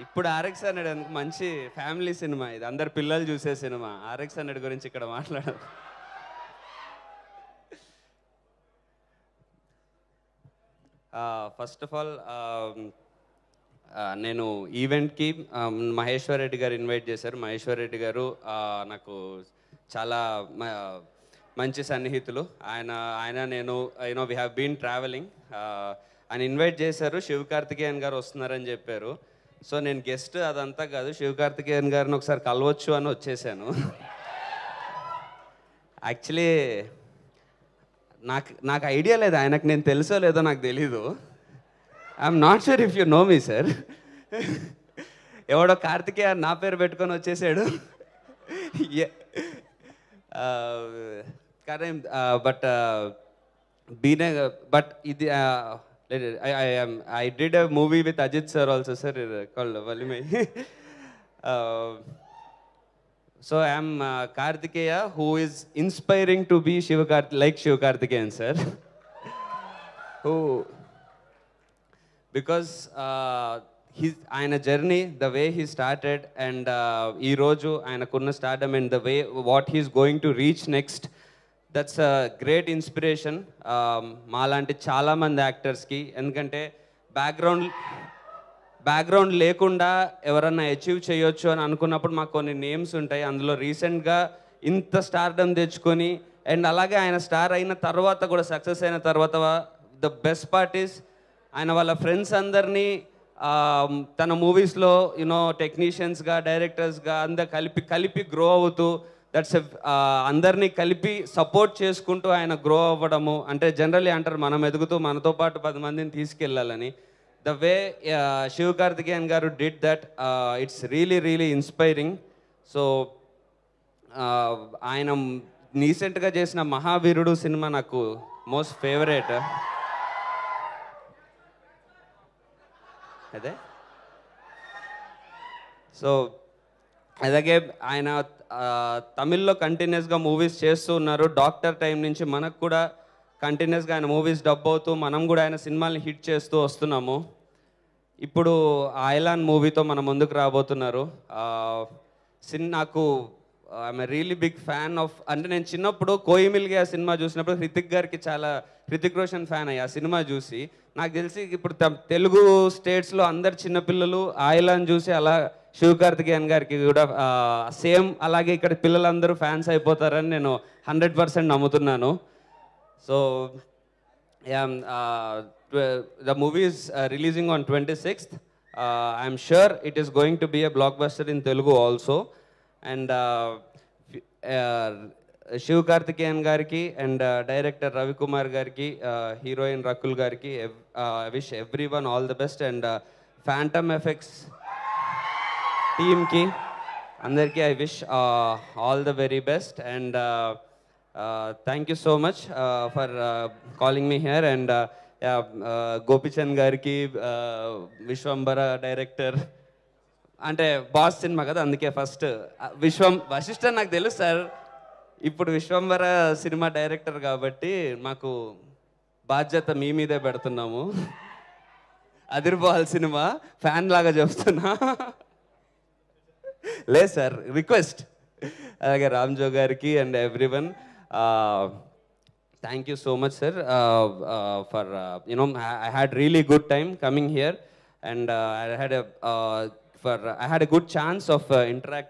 ఇప్పుడు RX hundred అనుకో మంచి ఫ్యామిలీ సినిమా, ఇది అందరు పిల్లలు చూసే సినిమా. ఆర్ఎక్స్ హండ్రెడ్ గురించి ఇక్కడ మాట్లాడారు. ఫస్ట్ ఆఫ్ ఆల్ నేను ఈవెంట్కి మహేశ్వర్ రెడ్డి గారు ఇన్వైట్ చేశారు. మహేశ్వర్ రెడ్డి గారు నాకు చాలా మంచి సన్నిహితులు. ఆయన నేను వి హ్యావ్ బీన్ ట్రావెలింగ్. ఆయన ఇన్వైట్ చేశారు, శివకార్తికేయన్ గారు వస్తున్నారని చెప్పారు. సో నేను గెస్ట్ అదంతా కాదు, శివకార్తికేయన్ గారిని ఒకసారి కలవచ్చు అని వచ్చేసాను. యాక్చువల్లీ నాకు ఐడియా లేదు ఆయనకు నేను తెలుసో లేదో నాకు తెలీదు. I'm not sure if you know me sir. ఎవడో కార్తికేయ నా పేరు పెట్టుకొని వచ్చేసాడు. కానీ బట్ ఇది I did a movie with Ajit sir also, sir, called Valimai. So I am Kartikeya, who is inspiring to be like Shivakarthikeyan sir. Who, because ఆయన journey, the way he started, and ఈ రోజు ఆయనకున్న stardom and the way what he is going to reach next, that's a great inspiration మాలాంటి చాలామంది యాక్టర్స్కి. ఎందుకంటే background లేకుండా ఎవరన్నా achieve చేయొచ్చు అని అనుకున్నప్పుడు మాకు కొన్ని నేమ్స్ ఉంటాయి. అందులో రీసెంట్గా ఇంత స్టార్డమ్ తెచ్చుకొని, అండ్ అలాగే ఆయన స్టార్ అయిన తర్వాత కూడా, సక్సెస్ అయిన తర్వాత, ద బెస్ట్ పార్ట్ ఈస్ ఆయన వాళ్ళ ఫ్రెండ్స్ అందరినీ తన మూవీస్లో టెక్నీషియన్స్గా, డైరెక్టర్స్గా అందరు కలిపి గ్రో అవుతూ, అందరినీ కలిపి సపోర్ట్ చేసుకుంటూ ఆయన గ్రో అవ్వడము. అంటే జనరల్లీ అంటారు మనం ఎదుగుతూ మనతో పాటు 10 మందిని తీసుకెళ్ళాలని. ద వే శివకార్తికేయన్ గారు did that, it's really inspiring. So ఆయన రీసెంట్గా చేసిన మహావీరుడు సినిమా నాకు మోస్ట్ ఫేవరెట్. అదే సో అలాగే ఆయన తమిళ్లో కంటిన్యూస్గా మూవీస్ చేస్తూ ఉన్నారు. డాక్టర్ టైం నుంచి మనకు కూడా కంటిన్యూస్గా ఆయన మూవీస్ డబ్ అవుతూ, మనం కూడా ఆయన సినిమాల్ని హిట్ చేస్తూ వస్తున్నాము. ఇప్పుడు ఐలాన్ మూవీతో మన ముందుకు రాబోతున్నారు. నాకు I'm really big fan of, అంటే నేను చిన్నప్పుడు కోయిమిల్గా సినిమా చూసినప్పుడు హృతిక్ రోషన్ ఫ్యాన్ అయ్యి ఆ సినిమా చూసి. నాకు తెలిసి ఇప్పుడు తెలుగు స్టేట్స్లో అందరు చిన్నపిల్లలు ఐలాన్ చూసి అలా శివకార్తికేయన్ గారికి కూడా సేమ్ అలాగే ఇక్కడ పిల్లలందరూ ఫ్యాన్స్ అయిపోతారని నేను 100% నమ్ముతున్నాను. So the movie is releasing on 26th. I'm sure it is going to be a blockbuster in Telugu also. And Sivakarthikeyan గారికి అండ్ డైరెక్టర్ రవికుమార్ గారికి, హీరోయిన్ రకుల్ గారికి I wish everyone all the best. And phantom effects టీమ్కి అందరికీ I wish all the very best. And thank you so much for calling me here. And Gopichand గారికి, Vishwambhara director, అంటే boss సినిమా కదా అందుకే first Vashishtha నాకు తెలుసు సార్. ఇప్పుడు విశ్వంబర సినిమా డైరెక్టర్ కాబట్టి మాకు బాధ్యత మీ మీదే పెడుతున్నాము. అదిరిపోవాలి సినిమా, ఫ్యాన్ లాగా చెప్తున్నా. లేదు సార్, రిక్వెస్ట్. అలాగే రామ్జో గారికి and everyone, thank you so much sir for I had really good time coming here, and I had a good chance of interacting